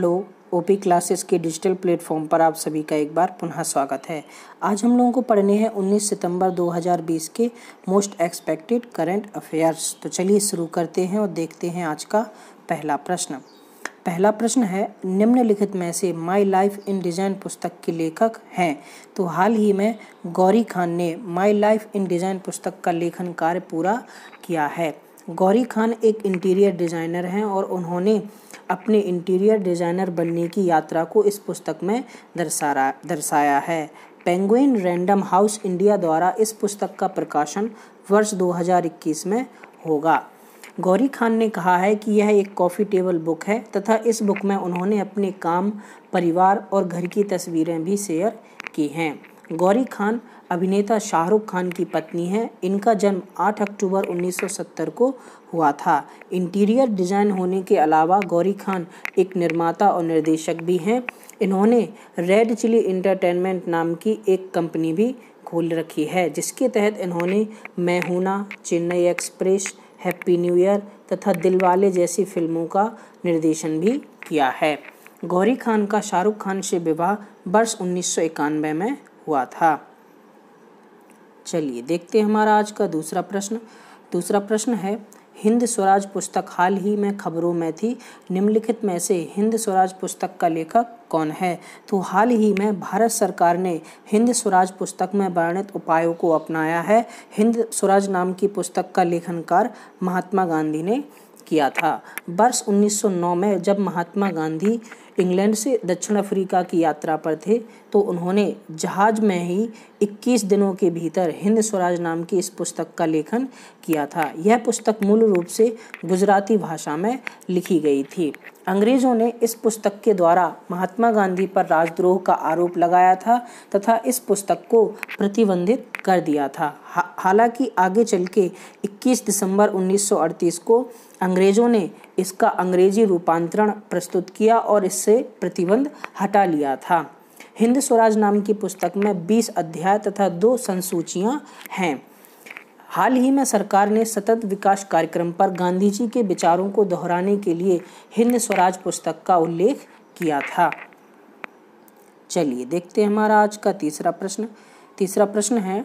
Hello, OP classes के digital platform पर आप सभी का एक बार पुनः स्वागत है। आज हम लोगों को पढ़ने हैं 19 सितंबर 2020 के मोस्ट एक्सपेक्टेड करंट अफेयर्स। तो चलिए शुरू करते हैं और देखते हैं आज का पहला प्रश्न। पहला प्रश्न है, निम्नलिखित में से माई लाइफ इन डिज़ाइन पुस्तक के लेखक हैं? तो हाल ही में गौरी खान ने माई लाइफ इन डिज़ाइन पुस्तक का लेखन कार्य पूरा किया है। गौरी खान एक इंटीरियर डिज़ाइनर हैं और उन्होंने अपने इंटीरियर डिज़ाइनर बनने की यात्रा को इस पुस्तक में दर्शाया है। पेंगुइन रैंडम हाउस इंडिया द्वारा इस पुस्तक का प्रकाशन वर्ष 2021 में होगा। गौरी खान ने कहा है कि यह एक कॉफ़ी टेबल बुक है तथा इस बुक में उन्होंने अपने काम, परिवार और घर की तस्वीरें भी शेयर की हैं। गौरी खान अभिनेता शाहरुख खान की पत्नी हैं। इनका जन्म 8 अक्टूबर 1970 को हुआ था। इंटीरियर डिज़ाइन होने के अलावा गौरी खान एक निर्माता और निर्देशक भी हैं। इन्होंने रेड चिली एंटरटेनमेंट नाम की एक कंपनी भी खोल रखी है, जिसके तहत इन्होंने मैं हूं ना, Chennai express, happy new year तथा दिलवाले जैसी फिल्मों का निर्देशन भी किया है। गौरी खान का शाहरुख खान से विवाह वर्ष 1991 में हुआ था। चलिए देखते हैं हमारा आज का दूसरा प्रश्न। दूसरा प्रश्न है, हिंद स्वराज पुस्तक हाल ही में खबरों में थी। निम्नलिखित में से हिंद स्वराज पुस्तक का लेखक कौन है? तो हाल ही में भारत सरकार ने हिंद स्वराज पुस्तक में वर्णित उपायों को अपनाया है। हिंद स्वराज नाम की पुस्तक का लेखन कार्य महात्मा गांधी ने किया था। वर्ष 1909 में जब महात्मा गांधी इंग्लैंड से दक्षिण अफ्रीका की यात्रा पर थे तो उन्होंने जहाज में ही 21 दिनों के भीतर हिंद स्वराज नाम की इस पुस्तक का लेखन किया था। यह पुस्तक मूल रूप से गुजराती भाषा में लिखी गई थी। अंग्रेजों ने इस पुस्तक के द्वारा महात्मा गांधी पर राजद्रोह का आरोप लगाया था तथा इस पुस्तक को प्रतिबंधित कर दिया था। हालांकि आगे चल के 21 दिसंबर 1938 को अंग्रेजों ने इसका अंग्रेजी रूपांतरण प्रस्तुत किया और इससे प्रतिबंध हटा लिया था। हिंद स्वराज नाम की पुस्तक में 20 अध्याय तथा 2 संसूचियां हैं। हाल ही में सरकार ने सतत विकास कार्यक्रम पर गांधी जी के विचारों को दोहराने के लिए हिंद स्वराज पुस्तक का उल्लेख किया था। चलिए देखते हैं हमारा आज का तीसरा प्रश्न। तीसरा प्रश्न है,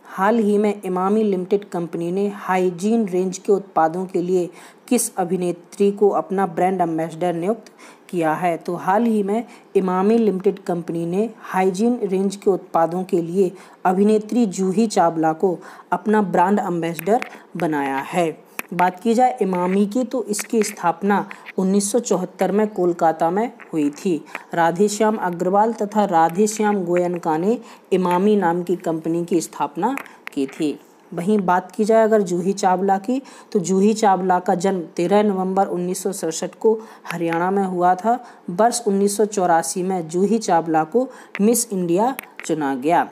हाल ही में इमामी लिमिटेड कंपनी ने हाइजीन रेंज के उत्पादों के लिए किस अभिनेत्री को अपना ब्रांड एम्बेसडर नियुक्त किया है? तो हाल ही में इमामी लिमिटेड कंपनी ने हाइजीन रेंज के उत्पादों के लिए अभिनेत्री जूही चावला को अपना ब्रांड एम्बेसडर बनाया है। बात की जाए इमामी की तो इसकी स्थापना 1974 में कोलकाता में हुई थी। राधेश्याम अग्रवाल तथा राधेश्याम गोयनका ने इमामी नाम की कंपनी की स्थापना की थी। वहीं बात की जाए अगर जूही चावला की तो जूही चावला का जन्म 13 नवंबर 1967 को हरियाणा में हुआ था। वर्ष 1984 में जूही चावला को मिस इंडिया चुना गया।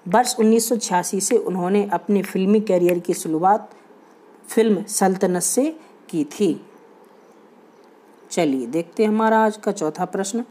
वर्ष 1986 से उन्होंने अपने फिल्मी कैरियर की शुरुआत फिल्म सल्तनत से की थी। चलिए देखते हैं हमारा आज का चौथा प्रश्न।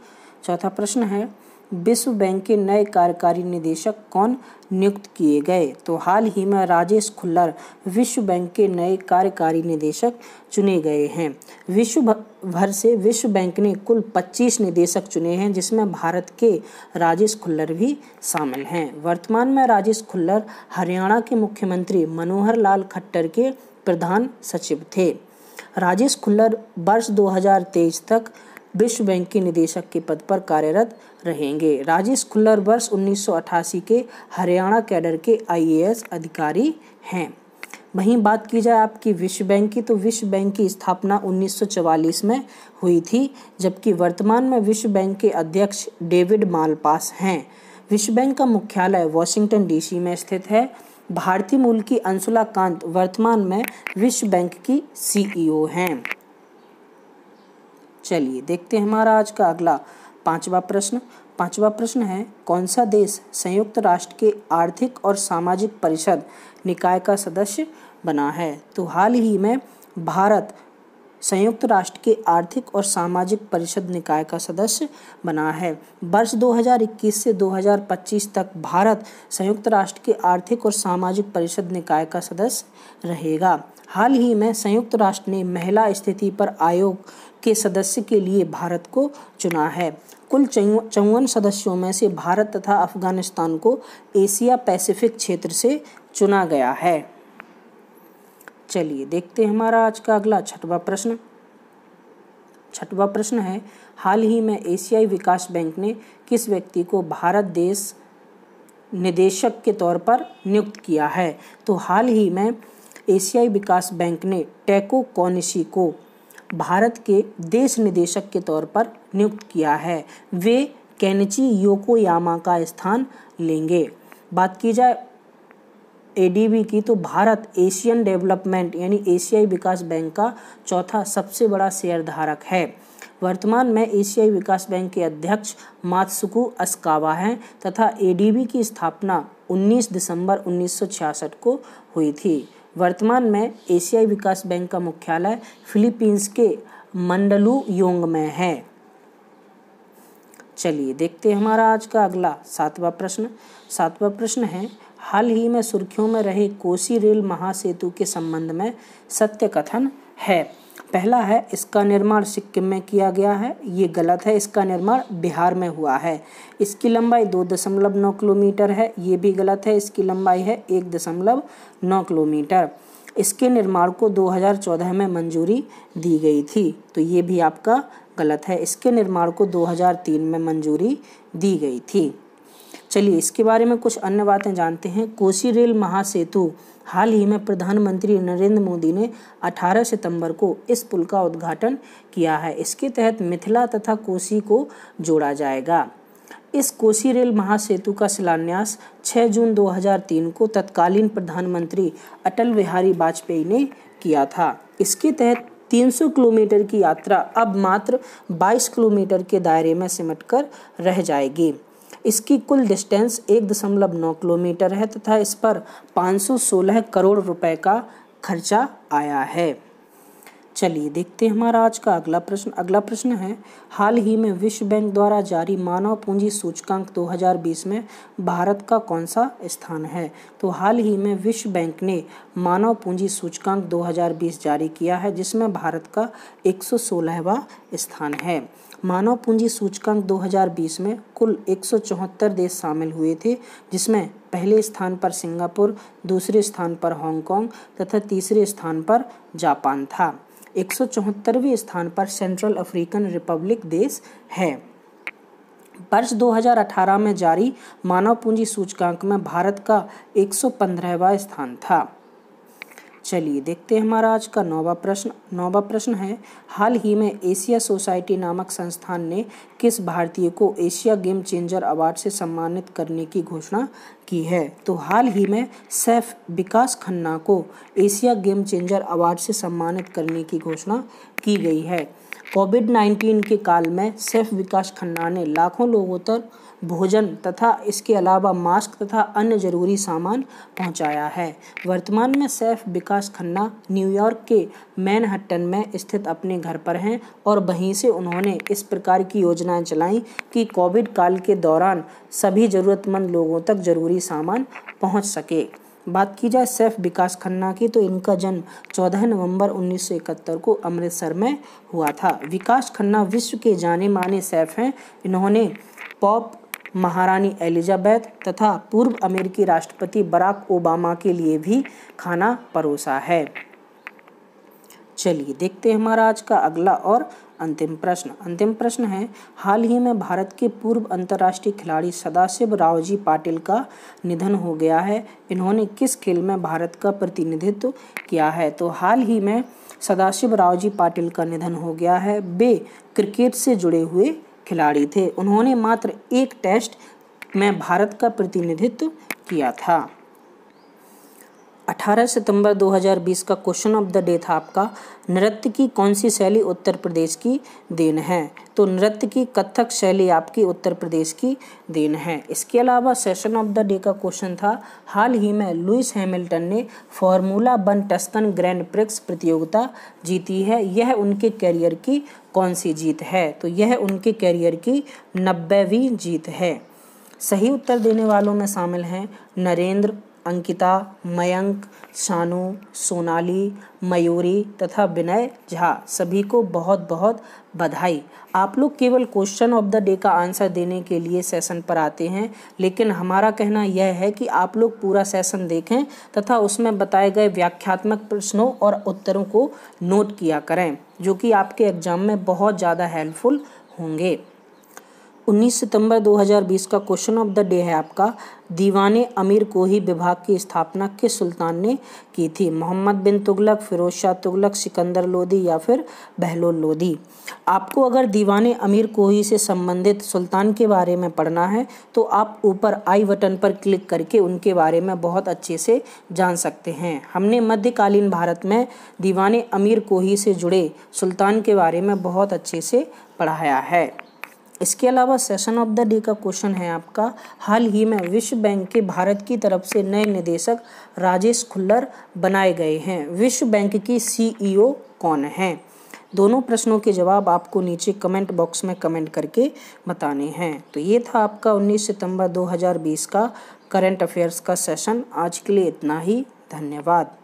चौथा प्रश्न है, विश्व बैंक के नए कार्यकारी निदेशक कौन नियुक्त किए गए? तो हाल ही में राजेश खुल्लर विश्व बैंक के नए कार्यकारी निदेशक चुने गए हैं। विश्व भर से विश्व बैंक ने कुल 25 निदेशक चुने हैं, जिसमें भारत के राजेश खुल्लर भी शामिल हैं। वर्तमान में राजेश खुल्लर हरियाणा के मुख्यमंत्री मनोहर लाल खट्टर के प्रधान सचिव थे। राजेश खुल्लर वर्ष 2023 तक विश्व बैंक के निदेशक के पद पर कार्यरत रहेंगे। राजेश खुल्लर वर्ष 1988 के हरियाणा कैडर के IAS अधिकारी हैं। वहीं बात की जाए आपकी विश्व बैंक की तो विश्व बैंक की स्थापना 1944 में हुई थी, जबकि वर्तमान में विश्व बैंक के अध्यक्ष डेविड मालपास हैं। विश्व बैंक का मुख्यालय वॉशिंगटन DC में स्थित है। भारतीय मूल की अंशुला कांत वर्तमान में विश्व बैंक की CEO हैं। चलिए देखते हैं हमारा आज का अगला पांचवा प्रश्न। पांचवा प्रश्न है, कौन सा देश संयुक्त राष्ट्र के आर्थिक और सामाजिक परिषद निकाय का सदस्य बना है? तो हाल ही में भारत संयुक्त राष्ट्र के आर्थिक और सामाजिक परिषद निकाय का सदस्य बना है। वर्ष 2021 से 2025 तक भारत संयुक्त राष्ट्र के आर्थिक और सामाजिक परिषद निकाय का सदस्य रहेगा। हाल ही में संयुक्त राष्ट्र ने महिला स्थिति पर आयोग के सदस्य के लिए भारत को चुना है। कुल 54 सदस्यों में से भारत तथा अफगानिस्तान को एशिया पैसिफिक क्षेत्र से चुना गया है। चलिए देखते हैं हमारा आज का अगला छठवां प्रश्न। छठवां प्रश्न है, हाल ही में एशियाई विकास बैंक ने किस व्यक्ति को भारत देश निदेशक के तौर पर नियुक्त किया है? तो हाल ही में एशियाई विकास बैंक ने टेको कोनिशी को भारत के देश निदेशक के तौर पर नियुक्त किया है। वे केनिची योकोयामा का स्थान लेंगे। बात की जाए एडीबी की, तो भारत एशियन डेवलपमेंट यानी एशियाई विकास बैंक का चौथा सबसे बड़ा शेयरधारक है। वर्तमान में एशियाई विकास बैंक के अध्यक्ष मात्सुको असाकावा हैं तथा एडीबी की स्थापना 19 दिसंबर 1966 को हुई थी। वर्तमान में एशियाई विकास बैंक का मुख्यालय फिलीपींस के मंडलुयोंग में है। चलिए देखते हैं हमारा आज का अगला सातवां प्रश्न। सातवां प्रश्न है, हाल ही में सुर्खियों में रहे कोसी रेल महासेतु के संबंध में सत्य कथन है। पहला है, इसका निर्माण सिक्किम में किया गया है। ये गलत है, इसका निर्माण बिहार में हुआ है। इसकी लंबाई 2.9 किलोमीटर है। ये भी गलत है, इसकी लंबाई है 1.9 किलोमीटर। इसके निर्माण को 2014 में मंजूरी दी गई थी, तो ये भी आपका गलत है। इसके निर्माण को 2003 में मंजूरी दी गई थी। चलिए इसके बारे में कुछ अन्य बातें जानते हैं। कोसी रेल महासेतु हाल ही में प्रधानमंत्री नरेंद्र मोदी ने 18 सितंबर को इस पुल का उद्घाटन किया है। इसके तहत मिथिला तथा कोसी को जोड़ा जाएगा। इस कोसी रेल महासेतु का शिलान्यास 6 जून 2003 को तत्कालीन प्रधानमंत्री अटल बिहारी वाजपेयी ने किया था। इसके तहत 300 किलोमीटर की यात्रा अब मात्र 22 किलोमीटर के दायरे में सिमटकर रह जाएगी। इसकी कुल डिस्टेंस 1.9 किलोमीटर है तथा इस पर 516 करोड़ रुपए का खर्चा आया है। चलिए देखते हैं हमारा आज का अगला प्रश्न। अगला प्रश्न है, हाल ही में विश्व बैंक द्वारा जारी मानव पूंजी सूचकांक 2020 में भारत का कौन सा स्थान है? तो हाल ही में विश्व बैंक ने मानव पूंजी सूचकांक 2020 जारी किया है, जिसमें भारत का 116वां स्थान है। मानव पूंजी सूचकांक 2020 में कुल 174 देश शामिल हुए थे, जिसमें पहले स्थान पर सिंगापुर, दूसरे स्थान पर हांगकांग तथा तीसरे स्थान पर जापान था। 174वें स्थान पर सेंट्रल अफ्रीकन रिपब्लिक देश है। वर्ष 2018 में जारी मानव पूंजी सूचकांक में भारत का 115वां स्थान था। चलिए देखते हैं हमारा आज का नौवां प्रश्न। नौवां प्रश्न है, हाल ही में एशिया सोसाइटी नामक संस्थान ने किस भारतीय को एशिया गेम चेंजर अवार्ड से सम्मानित करने की घोषणा की है? तो हाल ही में सैफ विकास खन्ना को एशिया गेम चेंजर अवार्ड से सम्मानित करने की घोषणा की गई है। कोविड-19 के काल में सैफ विकास खन्ना ने लाखों लोगों तक भोजन तथा इसके अलावा मास्क तथा अन्य जरूरी सामान पहुंचाया है। वर्तमान में सैफ विकास खन्ना न्यूयॉर्क के मैनहट्टन में स्थित अपने घर पर हैं और वहीं से उन्होंने इस प्रकार की योजनाएं चलाई कि कोविड काल के दौरान सभी ज़रूरतमंद लोगों तक जरूरी सामान पहुंच सके। बात की जाए सैफ विकास खन्ना की, तो इनका जन्म 14 नवंबर 1971 को अमृतसर में हुआ था। विकास खन्ना विश्व के जाने माने शेफ हैं। इन्होंने पॉप महारानी एलिजाबेथ तथा पूर्व अमेरिकी राष्ट्रपति बराक ओबामा के लिए भी खाना परोसा है। चलिए देखते हैं हमारा आज का अगला और अंतिम प्रश्न। अंतिम प्रश्न है, हाल ही में भारत के पूर्व अंतर्राष्ट्रीय खिलाड़ी सदाशिव रावजी पाटिल का निधन हो गया है। इन्होंने किस खेल में भारत का प्रतिनिधित्व किया है? तो हाल ही में सदाशिव रावजी पाटिल का निधन हो गया है। वे क्रिकेट से जुड़े हुए खिलाड़ी थे। उन्होंने मात्र एक टेस्ट में भारत का प्रतिनिधित्व किया था। 18 सितंबर 2020 का क्वेश्चन ऑफ द डे था आपका, नृत्य की कौन सी शैली उत्तर प्रदेश की देन है। तो नृत्य की कथक शैली आपकी उत्तर प्रदेश की देन है। इसके अलावा सेशन ऑफ द डे का क्वेश्चन था, हाल ही में लुइस हैमिल्टन ने फार्मूला 1 टस्कन ग्रैंड प्रिक्स प्रतियोगिता जीती है, यह उनके कैरियर की कौन सी जीत है। तो यह उनके कैरियर की 90वीं जीत है। सही उत्तर देने वालों में शामिल हैं नरेंद्र, अंकिता, मयंक, शानू, सोनाली, मयूरी तथा विनय झा। सभी को बहुत बहुत बधाई। आप लोग केवल क्वेश्चन ऑफ द डे का आंसर देने के लिए सेशन पर आते हैं, लेकिन हमारा कहना यह है कि आप लोग पूरा सेशन देखें तथा उसमें बताए गए व्याख्यात्मक प्रश्नों और उत्तरों को नोट किया करें, जो कि आपके एग्जाम में बहुत ज़्यादा हेल्पफुल होंगे। 19 सितंबर 2020 का क्वेश्चन ऑफ द डे है आपका, दीवाने अमीर कोही विभाग की स्थापना किस सुल्तान ने की थी। मोहम्मद बिन तुगलक, फिरोज शाह तुगलक, सिकंदर लोदी या फिर बहलोल लोदी। आपको अगर दीवाने अमीर कोही से संबंधित सुल्तान के बारे में पढ़ना है तो आप ऊपर आई बटन पर क्लिक करके उनके बारे में बहुत अच्छे से जान सकते हैं। हमने मध्यकालीन भारत में दीवाने अमीर कोही से जुड़े सुल्तान के बारे में बहुत अच्छे से पढ़ाया है। इसके अलावा सेशन ऑफ द डे का क्वेश्चन है आपका, हाल ही में विश्व बैंक के भारत की तरफ से नए निदेशक राजेश खुल्लर बनाए गए हैं। विश्व बैंक की CEO कौन है। दोनों प्रश्नों के जवाब आपको नीचे कमेंट बॉक्स में कमेंट करके बताने हैं। तो ये था आपका 19 सितंबर 2020 का करंट अफेयर्स का सेशन। आज के लिए इतना ही। धन्यवाद।